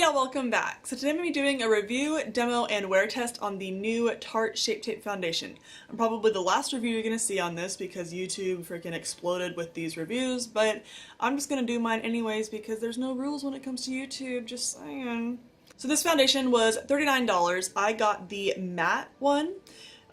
y'all, welcome back. So today I'm going to be doing a review, demo, and wear test on the new Tarte Shape Tape Foundation. I'm probably the last review you're going to see on this because YouTube freaking exploded with these reviews, but I'm just going to do mine anyways because there's no rules when it comes to YouTube, just saying. So this foundation was $39. I got the matte one.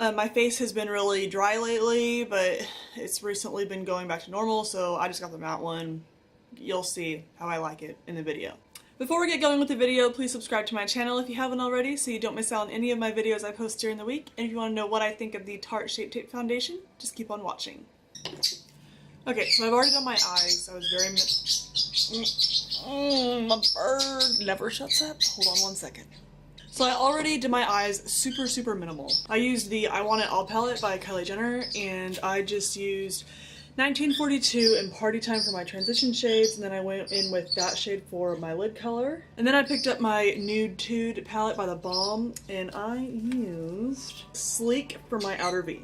My face has been really dry lately, but it's recently been going back to normal, so I just got the matte one. You'll see how I like it in the video. Before we get going with the video, please subscribe to my channel if you haven't already so you don't miss out on any of my videos I post during the week. And if you want to know what I think of the Tarte Shape Tape Foundation, just keep on watching. Okay, so I've already done my eyes. I was very... my bird never shuts up. Hold on one second. So I already did my eyes super minimal. I used the I Want It All palette by Kylie Jenner, and I just used 1942 and Party Time for my transition shades, and then I went in with that shade for my lid color. And then I picked up my NUDE TUDE palette by the BALM, and I used Sleek for my outer V.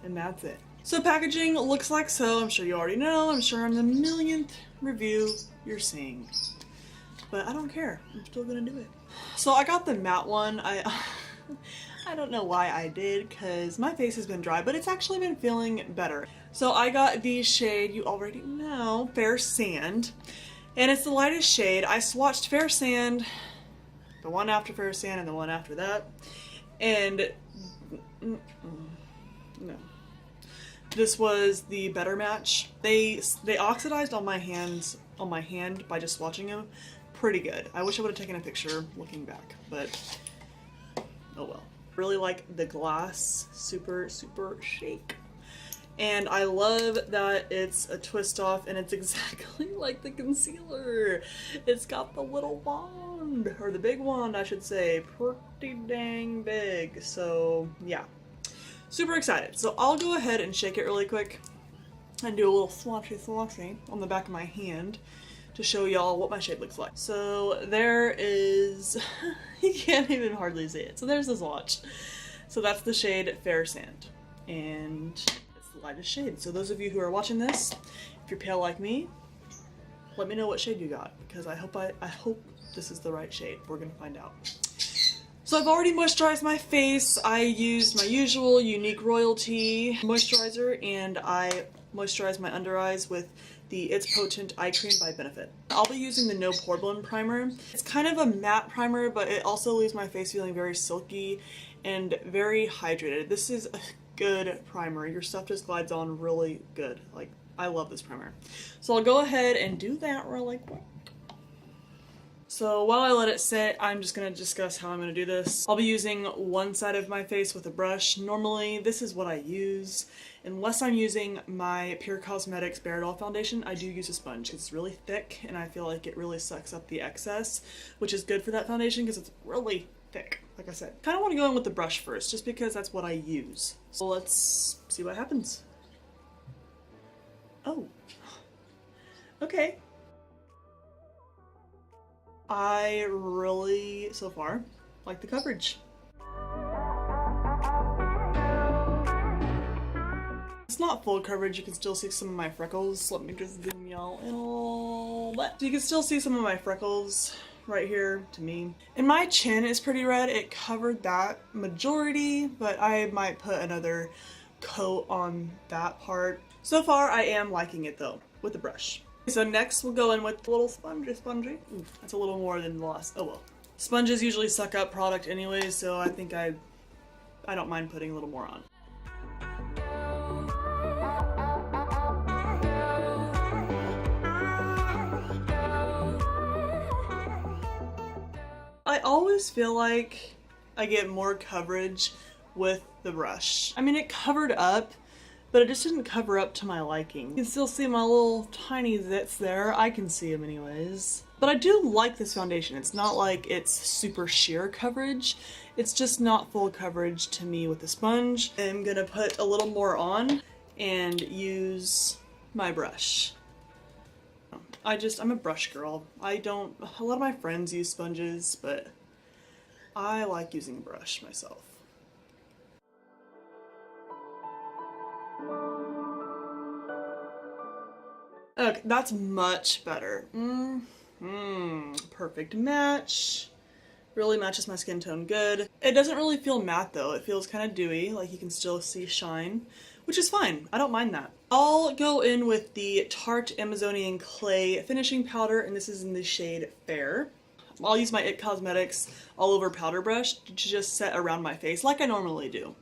And that's it. So packaging looks like so. I'm sure you already know. I'm sure I'm the millionth review you're seeing. But I don't care. I'm still gonna do it. So I got the matte one. I don't know why I did, because my face has been dry, but it's actually been feeling better. So I got the shade you already know, Fair Sand, and it's the lightest shade. I swatched Fair Sand, the one after Fair Sand, and the one after that, and no. This was the better match. They oxidized on my hand by just swatching them. Pretty good. I wish I would have taken a picture looking back, but oh well. Really like the glass, super shake. And I love that it's a twist off and it's exactly like the concealer. It's got the little wand, or the big wand I should say, pretty dang big. So yeah, super excited. So I'll go ahead and shake it really quick and do a little swatchy on the back of my hand to show y'all what my shade looks like. So there is, you can't even hardly see it. So there's the swatch. So that's the shade Fair Sand, and it's the lightest shade. So those of you who are watching this, if you're pale like me, let me know what shade you got, because I hope this is the right shade. We're gonna find out. So I've already moisturized my face. I used my usual Unique Royalty moisturizer, and I moisturized my under eyes with the It's Potent Eye Cream by Benefit. I'll be using the No POREBLEM primer. It's kind of a matte primer, but it also leaves my face feeling very silky and very hydrated. This is a good primer. Your stuff just glides on really good. Like, I love this primer. So I'll go ahead and do that really quick. So while I let it sit, I'm just going to discuss how I'm going to do this. I'll be using one side of my face with a brush. Normally, this is what I use. Unless I'm using my Pure Cosmetics Bare Doll foundation, I do use a sponge. It's really thick, and I feel like it really sucks up the excess, which is good for that foundation because it's really thick, like I said. Kind of want to go in with the brush first, just because that's what I use. So let's see what happens. Oh. Okay. I really, so far, like the coverage. It's not full coverage, you can still see some of my freckles. Let me just zoom y'all in a little bit. So you can still see some of my freckles right here, to me. And my chin is pretty red. It covered that majority, but I might put another coat on that part. So far, I am liking it though, with the brush. So next we'll go in with a little spongy. Ooh, that's a little more than the last. Oh well. Sponges usually suck up product anyways, so I think I don't mind putting a little more on. I always feel like I get more coverage with the brush. I mean, it covered up, but it just didn't cover up to my liking. You can still see my little tiny zits there. I can see them anyways. But I do like this foundation. It's not like it's super sheer coverage. It's just not full coverage to me with the sponge. I'm gonna put a little more on and use my brush. I'm a brush girl. A lot of my friends use sponges, but I like using a brush myself. Okay, that's much better. Perfect match. Really matches my skin tone good. It doesn't really feel matte though. It feels kind of dewy, like you can still see shine, which is fine. I don't mind that. I'll go in with the Tarte Amazonian Clay Finishing Powder, and this is in the shade Fair. I'll use my IT Cosmetics All Over Powder Brush to just set around my face like I normally do.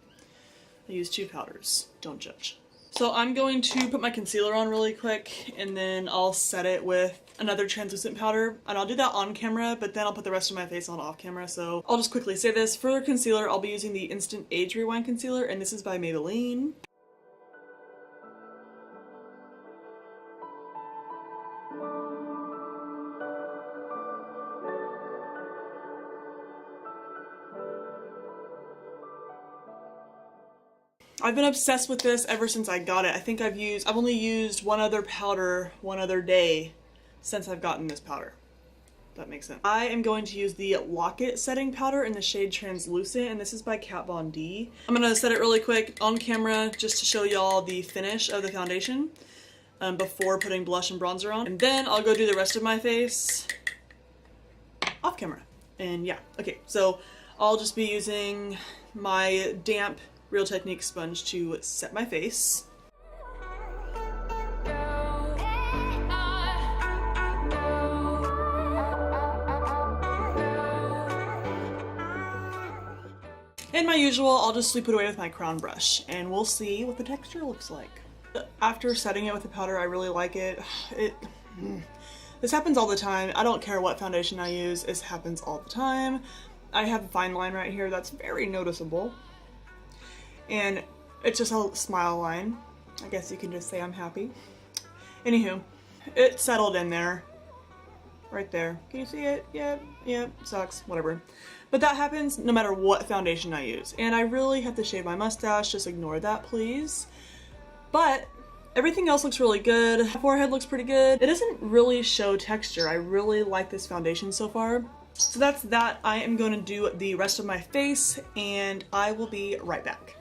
I use 2 powders. Don't judge. So I'm going to put my concealer on really quick, and then I'll set it with another translucent powder, and I'll do that on camera, but then I'll put the rest of my face on off camera. So I'll just quickly say this. For concealer, I'll be using the Instant Age Rewind Concealer, and this is by Maybelline. I've been obsessed with this ever since I got it. I think I've only used one other powder one other day since I've gotten this powder. That makes sense. I am going to use the Lock-It setting powder in the shade Translucent, and this is by Kat Von D. I'm gonna set it really quick on camera just to show y'all the finish of the foundation before putting blush and bronzer on. And then I'll go do the rest of my face off camera. And yeah, okay, so I'll just be using my damp Real Technique sponge to set my face. And my usual, I'll just sweep it away with my crown brush, and we'll see what the texture looks like. After setting it with the powder, I really like it. This happens all the time. I don't care what foundation I use, this happens all the time. I have a fine line right here that's very noticeable. And it's just a smile line. I guess you can just say I'm happy. Anywho, it settled in there. Right there. Can you see it? Yeah, sucks, whatever. But that happens no matter what foundation I use. And I really have to shave my mustache, just ignore that please. But everything else looks really good. My forehead looks pretty good. It doesn't really show texture. I really like this foundation so far. So that's that. I am going to do the rest of my face, and I will be right back.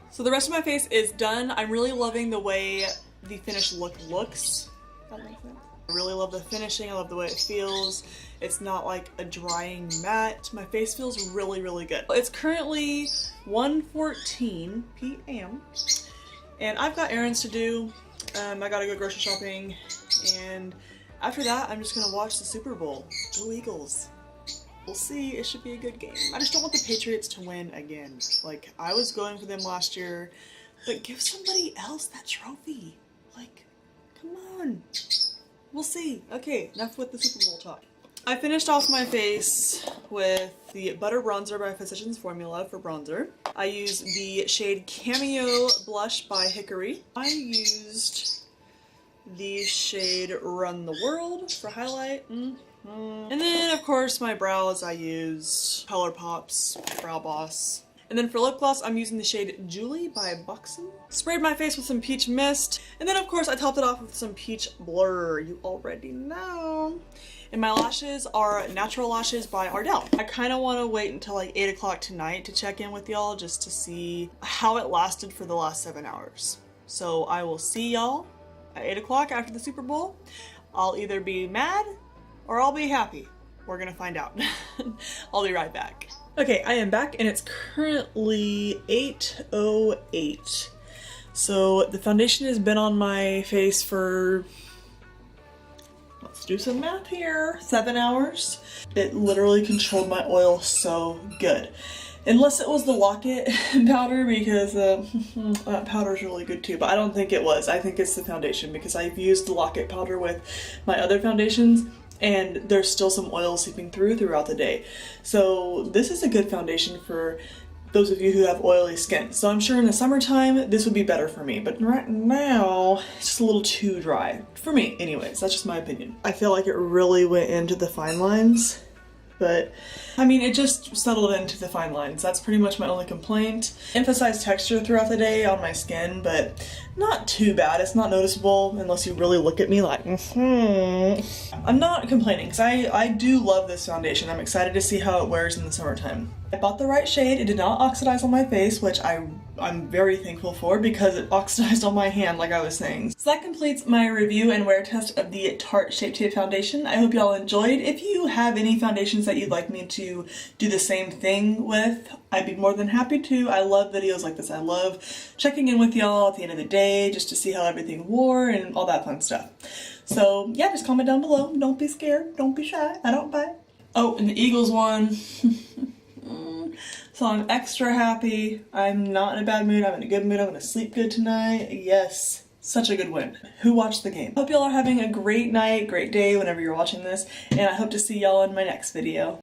So the rest of my face is done. I'm really loving the way the finished look looks. That makes sense. I really love the finishing. I love the way it feels. It's not like a drying matte. My face feels really, really good. It's currently 1:14 p.m. and I've got errands to do. I gotta go grocery shopping, and after that I'm just gonna watch the Super Bowl. Go Eagles. We'll see. It should be a good game. I just don't want the Patriots to win again. Like, I was going for them last year, but give somebody else that trophy. Like, come on. We'll see. Okay, enough with the Super Bowl talk. I finished off my face with the Butter Bronzer by Physicians Formula for bronzer. I used the shade Cameo Blush by Hickory. I used the shade Run the World for highlight. And then, of course, my brows, I used ColourPop's Brow Boss. And then for lip gloss, I'm using the shade Julie by BOXUM. Sprayed my face with some peach mist. And then, of course, I topped it off with some peach blur. You already know. And my lashes are Natural Lashes by Ardell. I kind of want to wait until like 8 o'clock tonight to check in with y'all just to see how it lasted for the last 7 hours. So I will see y'all at 8 o'clock after the Super Bowl. I'll either be mad or I'll be happy. We're gonna find out. I'll be right back. Okay, I am back and it's currently 8:08. So the foundation has been on my face for, let's do some math here, 7 hours. It literally controlled my oil so good. Unless it was the Lock-It powder, because that powder is really good too, but I don't think it was. I think it's the foundation because I've used the Lock-It powder with my other foundations and there's still some oil seeping throughout the day. So this is a good foundation for those of you who have oily skin. So I'm sure in the summertime this would be better for me, but right now it's just a little too dry. For me, anyways, that's just my opinion. I feel like it really went into the fine lines, but I mean, it just settled into the fine lines. That's pretty much my only complaint. Emphasize texture throughout the day on my skin, but not too bad. It's not noticeable unless you really look at me like, I'm not complaining because I do love this foundation. I'm excited to see how it wears in the summertime. I bought the right shade. It did not oxidize on my face, which I'm very thankful for because it oxidized on my hand like I was saying. So that completes my review and wear test of the Tarte Shape Tape foundation. I hope y'all enjoyed. If you have any foundations that you'd like me to do the same thing with, I'd be more than happy to. I love videos like this. I love checking in with y'all at the end of the day just to see how everything wore and all that fun stuff. So yeah, just comment down below. Don't be scared. Don't be shy. I don't bite. Oh, and the Eagles won. So I'm extra happy. I'm not in a bad mood. I'm in a good mood. I'm gonna sleep good tonight. Yes. Such a good win. Who watched the game? Hope y'all are having a great night, great day whenever you're watching this, and I hope to see y'all in my next video.